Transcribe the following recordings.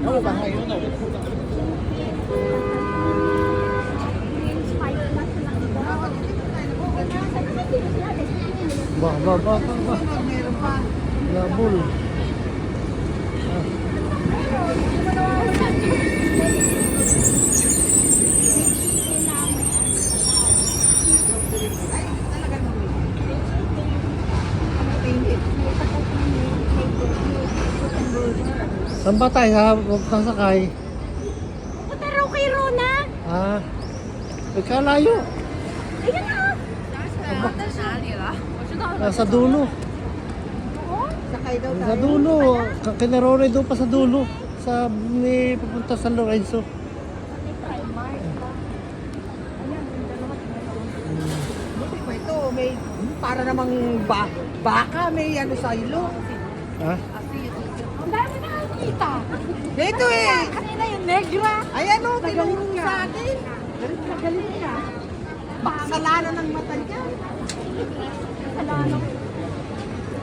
Oo, bahay yun. Ba. Meron pa. Labol. Saan ba tayo ha? Huwag kang sakay. Punta raw kay Rona. Ah, ikalayo. Ayun na. Sa dulo. Sakay daw Sa dulo. Kinarore doon pa sa dulo. Sa may pupunta sa Lorenzo. Buti pa ito, may para namang baka, may ano sa ilo. Ha? Ang dami na nakikita. Dito eh. Kanina yung negra. Ayan o, tinuro sa atin. Galit na galit ka. Baksalana ng mata niya. Salano.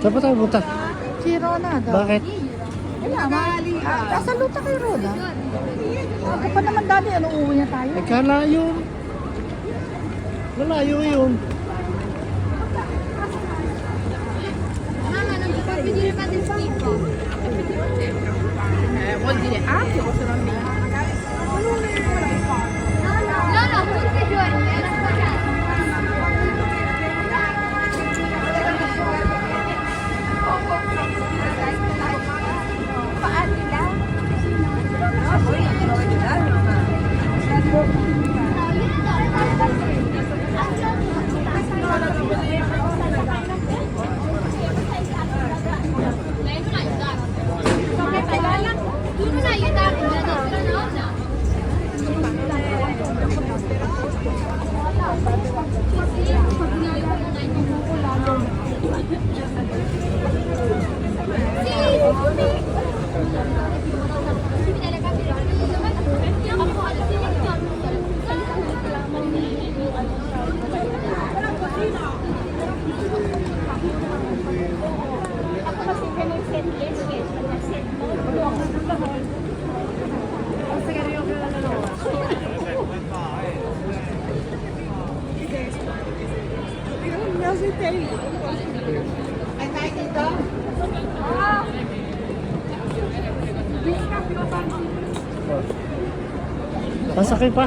Saan ba tayo punta? Si Rona daw. Bakit? Wala, mali. Nasa luta kay Rona. Ako pa naman dati, ano uwi na tayo? Ikalayo. Malayo yun. Mama, non ti puoi vedere fate il schifo. Vuol dire anche o se non No, no, tutti i giorni, era spagato. Paano lang? Tu non aiutarmi, me l'ha detto la nonna. Ay, tayo dito? Pasakay pa.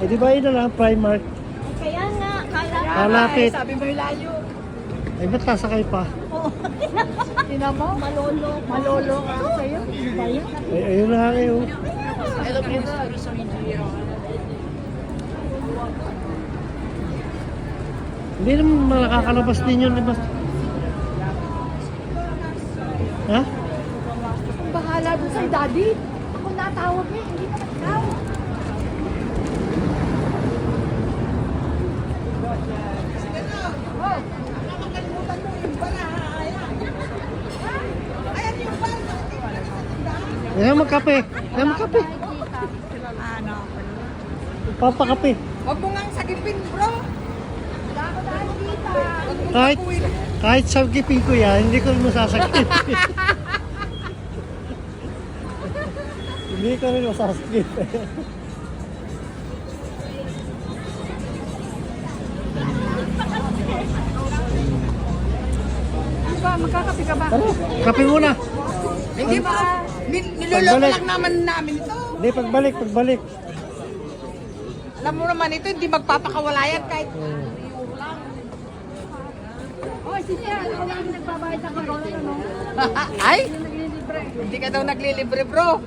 Eh di ba yun na lang, Primark. Kaya nga, kala Malapit. Sabi mo yung layo. Eh ba't sasakay pa? Tinan mo, malolo ka sa'yo. Ano ba yun? Eh, ayun na nga eh. Oh. Hindi naman makakakalabas din yun, di ba? Ha? Bahala dun sa'yo, daddy. Ako natawag niya, hindi ka nagtawag. Ayan magkape. Ayan magkape. Ano? Papakape. Huwag mo nga sagipin, bro. Wala ako dahil dito. Huwag mo Kahit, tapuin. kahit sagipin ko yan, hindi ko rin masasakit. Hindi ko rin masasakit. Ano ba, magkakapi ka ba? Tara, kape muna. Hindi ba? Niloloko Pagbalik. lang naman namin ito. Hindi, pagbalik. Alam mo naman ito, hindi magpapakawala yan kahit Oh, siya, ako lang nagbabayad sa corona, no? ay, hindi ka daw naglilibre, bro.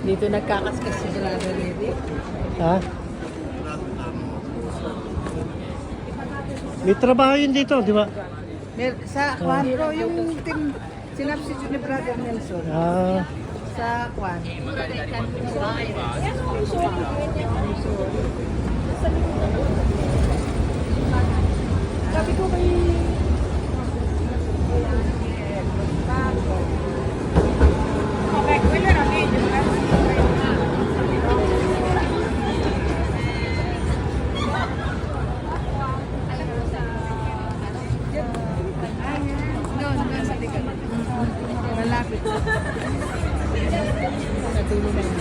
Dito nagkakaskas si Brother Reddy. Ha? May trabaho yun dito, di ba? Sa Kwan, bro, yung team sinabstitute ni Brother Nelson. Ah, Sa Kwan. Sabi ko kay... dulo na yun.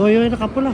Toyo yung nakapula.